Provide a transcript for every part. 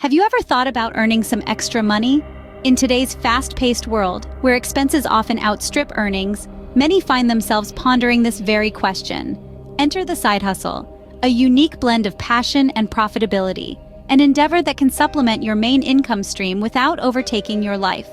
Have you ever thought about earning some extra money? In today's fast-paced world, where expenses often outstrip earnings, many find themselves pondering this very question. Enter the side hustle, a unique blend of passion and profitability, an endeavor that can supplement your main income stream without overtaking your life.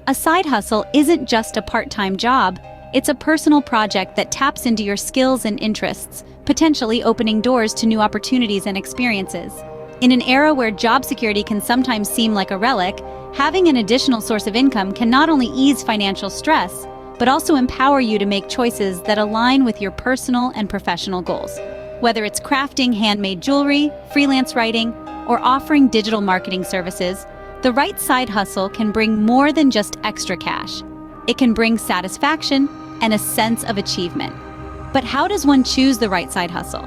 A side hustle isn't just a part-time job, it's a personal project that taps into your skills and interests, potentially opening doors to new opportunities and experiences. In an era where job security can sometimes seem like a relic, having an additional source of income can not only ease financial stress, but also empower you to make choices that align with your personal and professional goals. Whether it's crafting handmade jewelry, freelance writing, or offering digital marketing services, the right side hustle can bring more than just extra cash. It can bring satisfaction and a sense of achievement. But how does one choose the right side hustle?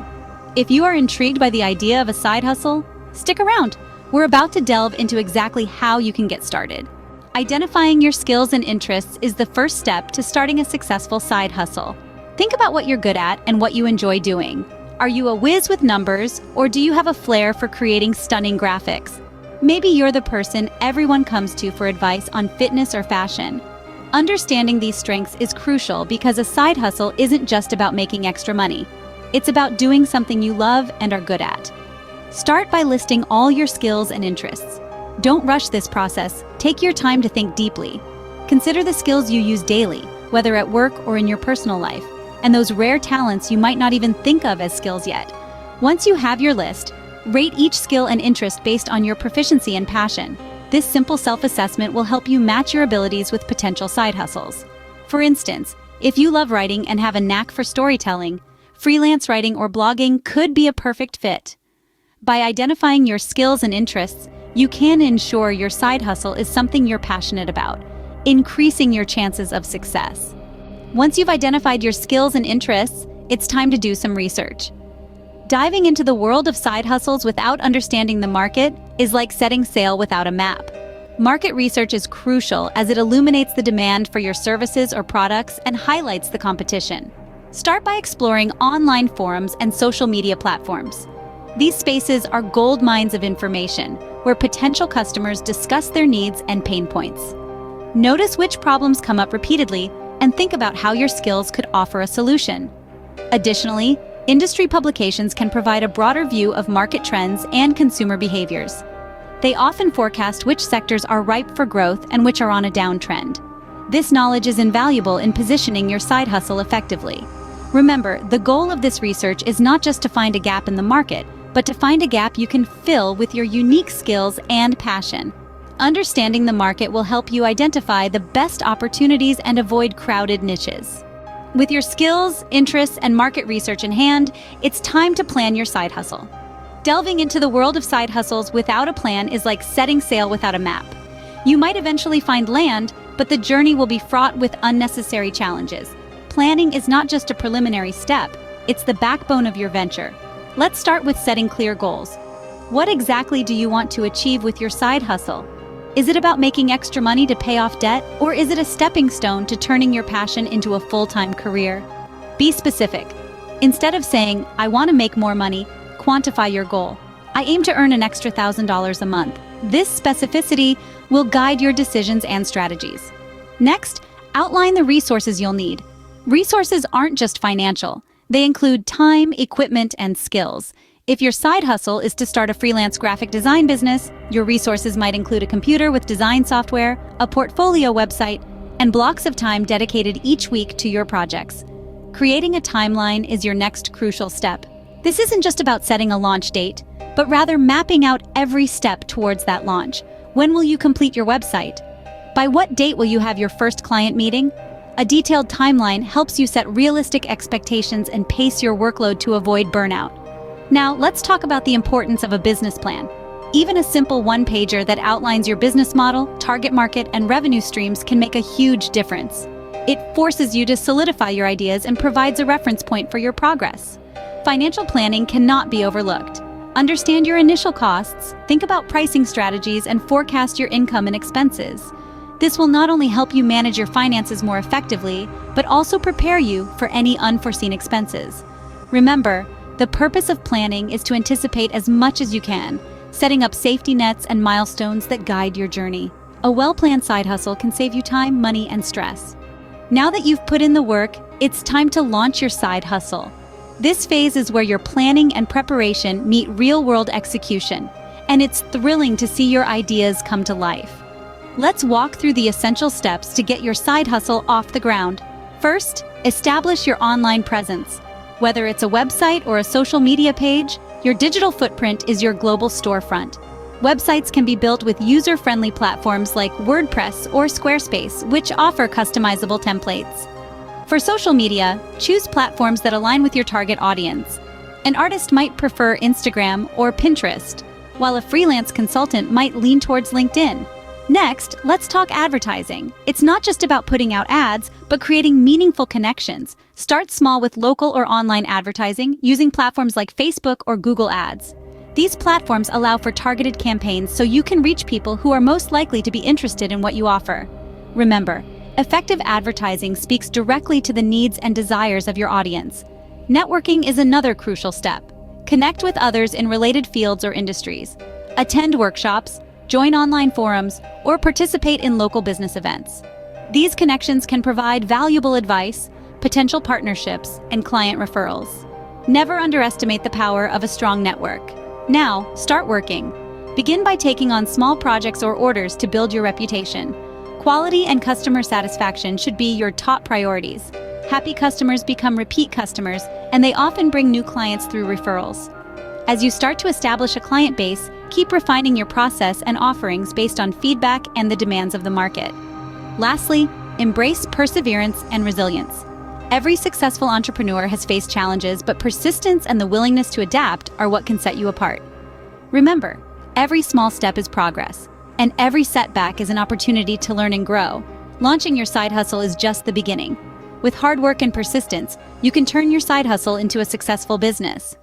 If you are intrigued by the idea of a side hustle, stick around. We're about to delve into exactly how you can get started. Identifying your skills and interests is the first step to starting a successful side hustle. Think about what you're good at and what you enjoy doing. Are you a whiz with numbers, or do you have a flair for creating stunning graphics? Maybe you're the person everyone comes to for advice on fitness or fashion. Understanding these strengths is crucial because a side hustle isn't just about making extra money. It's about doing something you love and are good at. Start by listing all your skills and interests. Don't rush this process. Take your time to think deeply. Consider the skills you use daily, whether at work or in your personal life, and those rare talents you might not even think of as skills yet. Once you have your list, rate each skill and interest based on your proficiency and passion. This simple self-assessment will help you match your abilities with potential side hustles. For instance, if you love writing and have a knack for storytelling, freelance writing or blogging could be a perfect fit. By identifying your skills and interests, you can ensure your side hustle is something you're passionate about, increasing your chances of success. Once you've identified your skills and interests, it's time to do some research. Diving into the world of side hustles without understanding the market is like setting sail without a map. Market research is crucial as it illuminates the demand for your services or products and highlights the competition. Start by exploring online forums and social media platforms. These spaces are gold mines of information, where potential customers discuss their needs and pain points. Notice which problems come up repeatedly and think about how your skills could offer a solution. Additionally, industry publications can provide a broader view of market trends and consumer behaviors. They often forecast which sectors are ripe for growth and which are on a downtrend. This knowledge is invaluable in positioning your side hustle effectively. Remember, the goal of this research is not just to find a gap in the market, but to find a gap you can fill with your unique skills and passion. Understanding the market will help you identify the best opportunities and avoid crowded niches. With your skills, interests, and market research in hand, it's time to plan your side hustle. Delving into the world of side hustles without a plan is like setting sail without a map. You might eventually find land, but the journey will be fraught with unnecessary challenges. Planning is not just a preliminary step, it's the backbone of your venture. Let's start with setting clear goals. What exactly do you want to achieve with your side hustle? Is it about making extra money to pay off debt, or is it a stepping stone to turning your passion into a full-time career? Be specific. Instead of saying, "I want to make more money," quantify your goal. "I aim to earn an extra $1,000 a month." This specificity will guide your decisions and strategies. Next, outline the resources you'll need. Resources aren't just financial. They include time, equipment, and skills. If your side hustle is to start a freelance graphic design business, your resources might include a computer with design software, a portfolio website, and blocks of time dedicated each week to your projects. Creating a timeline is your next crucial step. This isn't just about setting a launch date, but rather mapping out every step towards that launch. When will you complete your website? By what date will you have your first client meeting? A detailed timeline helps you set realistic expectations and pace your workload to avoid burnout. Now, let's talk about the importance of a business plan. Even a simple one-pager that outlines your business model, target market, and revenue streams can make a huge difference. It forces you to solidify your ideas and provides a reference point for your progress. Financial planning cannot be overlooked. Understand your initial costs, think about pricing strategies, and forecast your income and expenses. This will not only help you manage your finances more effectively, but also prepare you for any unforeseen expenses. Remember, the purpose of planning is to anticipate as much as you can, setting up safety nets and milestones that guide your journey. A well-planned side hustle can save you time, money, and stress. Now that you've put in the work, it's time to launch your side hustle. This phase is where your planning and preparation meet real-world execution, and it's thrilling to see your ideas come to life. Let's walk through the essential steps to get your side hustle off the ground. First, establish your online presence. Whether it's a website or a social media page, your digital footprint is your global storefront. Websites can be built with user-friendly platforms like WordPress or Squarespace, which offer customizable templates. For social media, choose platforms that align with your target audience. An artist might prefer Instagram or Pinterest, while a freelance consultant might lean towards LinkedIn. Next, let's talk advertising. It's not just about putting out ads, but creating meaningful connections. Start small with local or online advertising using platforms like Facebook or Google Ads. These platforms allow for targeted campaigns so you can reach people who are most likely to be interested in what you offer. Remember, effective advertising speaks directly to the needs and desires of your audience. Networking is another crucial step. Connect with others in related fields or industries. Attend workshops, join online forums, or participate in local business events. These connections can provide valuable advice, potential partnerships, and client referrals. Never underestimate the power of a strong network. Now, start working. Begin by taking on small projects or orders to build your reputation. Quality and customer satisfaction should be your top priorities. Happy customers become repeat customers, and they often bring new clients through referrals. As you start to establish a client base, keep refining your process and offerings based on feedback and the demands of the market. Lastly, embrace perseverance and resilience. Every successful entrepreneur has faced challenges, but persistence and the willingness to adapt are what can set you apart. Remember, every small step is progress, and every setback is an opportunity to learn and grow. Launching your side hustle is just the beginning. With hard work and persistence, you can turn your side hustle into a successful business.